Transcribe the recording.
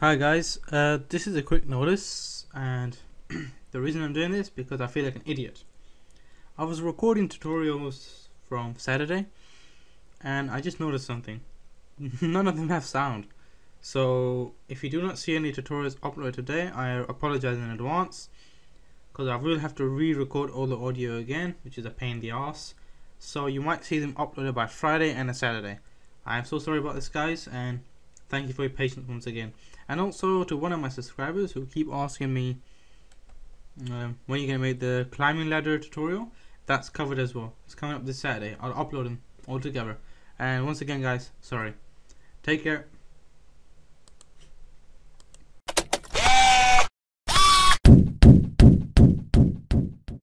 Hi guys, this is a quick notice, and the reason I'm doing this because I feel like an idiot. I was recording tutorials from Saturday and I just noticed something. None of them have sound. So if you do not see any tutorials uploaded today, I apologize in advance, because I will have to re-record all the audio again, which is a pain in the ass. So you might see them uploaded by Friday and a Saturday. I'm so sorry about this, guys, and thank you for your patience once again. And also to one of my subscribers who keep asking me when you're going to make the climbing ladder tutorial, that's covered as well. It's coming up this Saturday. I'll upload them all together. And once again, guys, sorry. Take care.